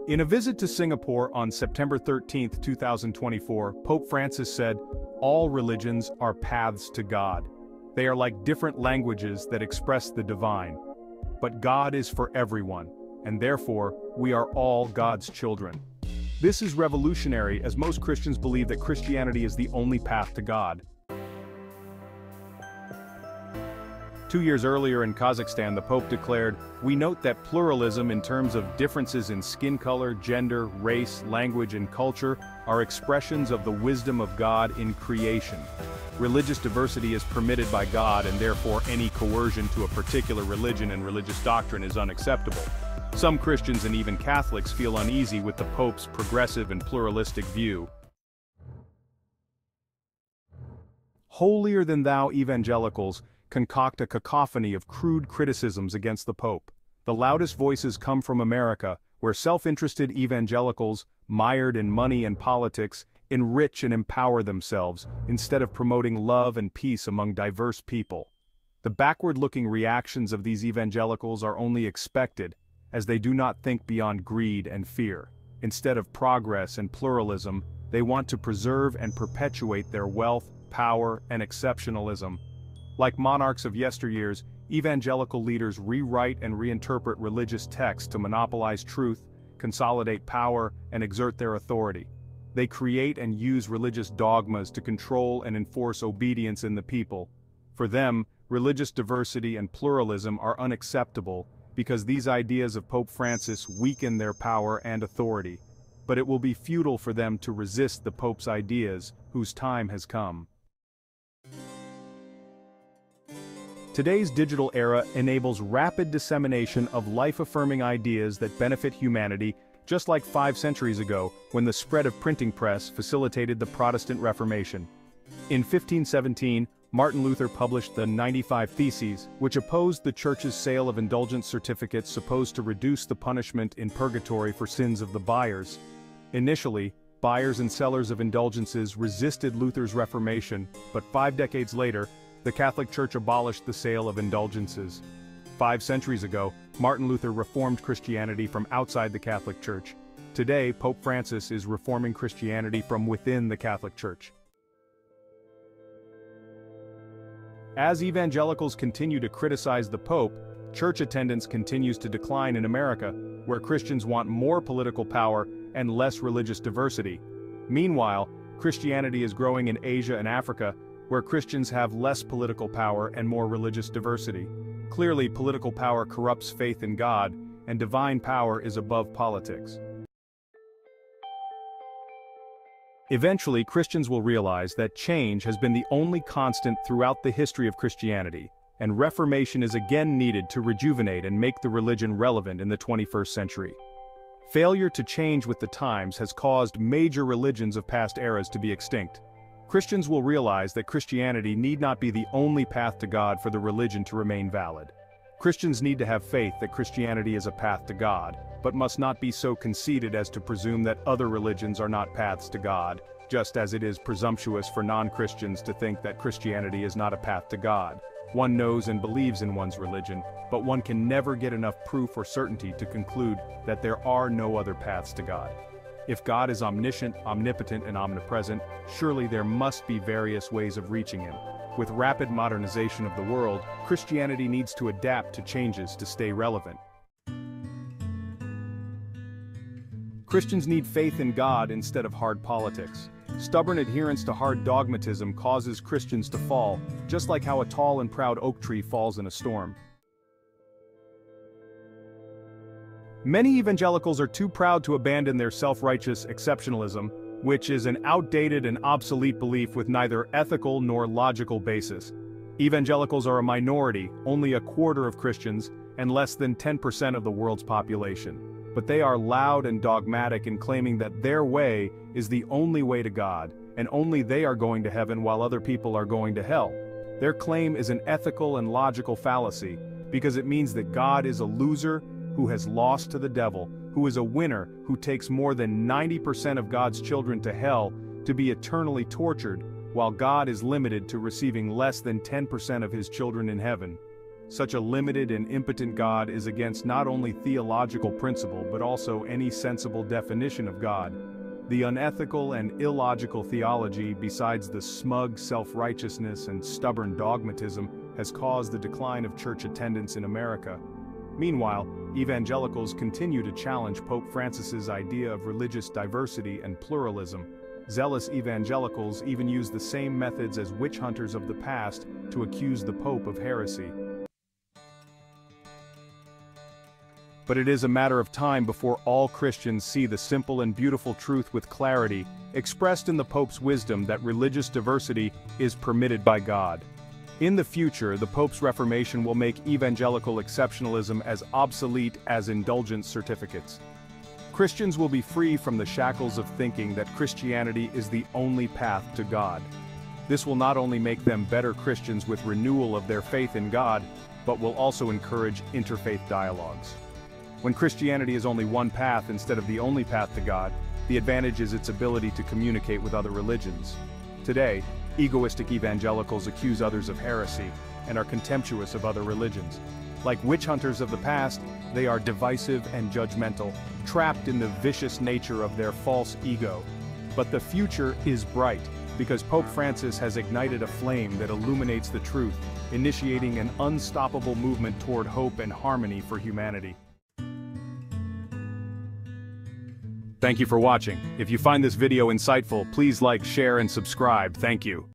In a visit to Singapore on September 13, 2024, Pope Francis said, "All religions are paths to God. They are like different languages that express the divine. But God is for everyone, and therefore, we are all God's children." This is revolutionary, as most Christians believe that Christianity is the only path to God. 2 years earlier in Kazakhstan, the Pope declared, "We note that pluralism in terms of differences in skin color, gender, race, language, and culture are expressions of the wisdom of God in creation. Religious diversity is permitted by God, and therefore any coercion to a particular religion and religious doctrine is unacceptable." Some Christians and even Catholics feel uneasy with the Pope's progressive and pluralistic view. Holier-than-thou evangelicals concoct a cacophony of crude criticisms against the Pope. The loudest voices come from America, where self-interested evangelicals, mired in money and politics, enrich and empower themselves, instead of promoting love and peace among diverse people. The backward-looking reactions of these evangelicals are only expected, as they do not think beyond greed and fear. Instead of progress and pluralism, they want to preserve and perpetuate their wealth, power, and exceptionalism. Like monarchs of yesteryears, evangelical leaders rewrite and reinterpret religious texts to monopolize truth, consolidate power, and exert their authority. They create and use religious dogmas to control and enforce obedience in the people. For them, religious diversity and pluralism are unacceptable, because these ideas of Pope Francis weaken their power and authority. But it will be futile for them to resist the Pope's ideas, whose time has come. Today's digital era enables rapid dissemination of life-affirming ideas that benefit humanity, just like 5 centuries ago, when the spread of printing press facilitated the Protestant Reformation. In 1517, Martin Luther published the 95 Theses, which opposed the Church's sale of indulgence certificates supposed to reduce the punishment in purgatory for sins of the buyers. Initially, buyers and sellers of indulgences resisted Luther's Reformation, but 5 decades later, the Catholic Church abolished the sale of indulgences. 5 centuries ago, Martin Luther reformed Christianity from outside the Catholic Church. Today, Pope Francis is reforming Christianity from within the Catholic Church. As evangelicals continue to criticize the Pope, church attendance continues to decline in America, where Christians want more political power and less religious diversity. Meanwhile, Christianity is growing in Asia and Africa, where Christians have less political power and more religious diversity. Clearly, political power corrupts faith in God, and divine power is above politics. Eventually, Christians will realize that change has been the only constant throughout the history of Christianity, and reformation is again needed to rejuvenate and make the religion relevant in the 21st century. Failure to change with the times has caused major religions of past eras to be extinct. Christians will realize that Christianity need not be the only path to God for the religion to remain valid. Christians need to have faith that Christianity is a path to God, but must not be so conceited as to presume that other religions are not paths to God, just as it is presumptuous for non-Christians to think that Christianity is not a path to God. One knows and believes in one's religion, but one can never get enough proof or certainty to conclude that there are no other paths to God. If God is omniscient, omnipotent, and omnipresent, surely there must be various ways of reaching him. With rapid modernization of the world, Christianity needs to adapt to changes to stay relevant. Christians need faith in God instead of hard politics. Stubborn adherence to hard dogmatism causes Christians to fall, just like how a tall and proud oak tree falls in a storm. Many evangelicals are too proud to abandon their self-righteous exceptionalism, which is an outdated and obsolete belief with neither ethical nor logical basis. Evangelicals are a minority, only a quarter of Christians, and less than 10% of the world's population. But they are loud and dogmatic in claiming that their way is the only way to God, and only they are going to heaven while other people are going to hell. Their claim is an ethical and logical fallacy, because it means that God is a loser who has lost to the devil, who is a winner who takes more than 90% of God's children to hell to be eternally tortured, while God is limited to receiving less than 10% of his children in heaven. Such a limited and impotent God is against not only theological principle but also any sensible definition of God. The unethical and illogical theology, besides the smug self-righteousness and stubborn dogmatism, has caused the decline of church attendance in America. Meanwhile, evangelicals continue to challenge Pope Francis's idea of religious diversity and pluralism. Zealous evangelicals even use the same methods as witch hunters of the past to accuse the Pope of heresy. But it is a matter of time before all Christians see the simple and beautiful truth with clarity, expressed in the Pope's wisdom that religious diversity is permitted by God. In the future, the Pope's reformation will make evangelical exceptionalism as obsolete as indulgence certificates. Christians will be free from the shackles of thinking that Christianity is the only path to God. This will not only make them better Christians with renewal of their faith in God, but will also encourage interfaith dialogues. When Christianity is only one path instead of the only path to God, the advantage is its ability to communicate with other religions. Today, egoistic evangelicals accuse others of heresy and are contemptuous of other religions. Like witch hunters of the past, they are divisive and judgmental, trapped in the vicious nature of their false ego. But the future is bright, because Pope Francis has ignited a flame that illuminates the truth, initiating an unstoppable movement toward hope and harmony for humanity. Thank you for watching. If you find this video insightful, please like, share, and subscribe. Thank you.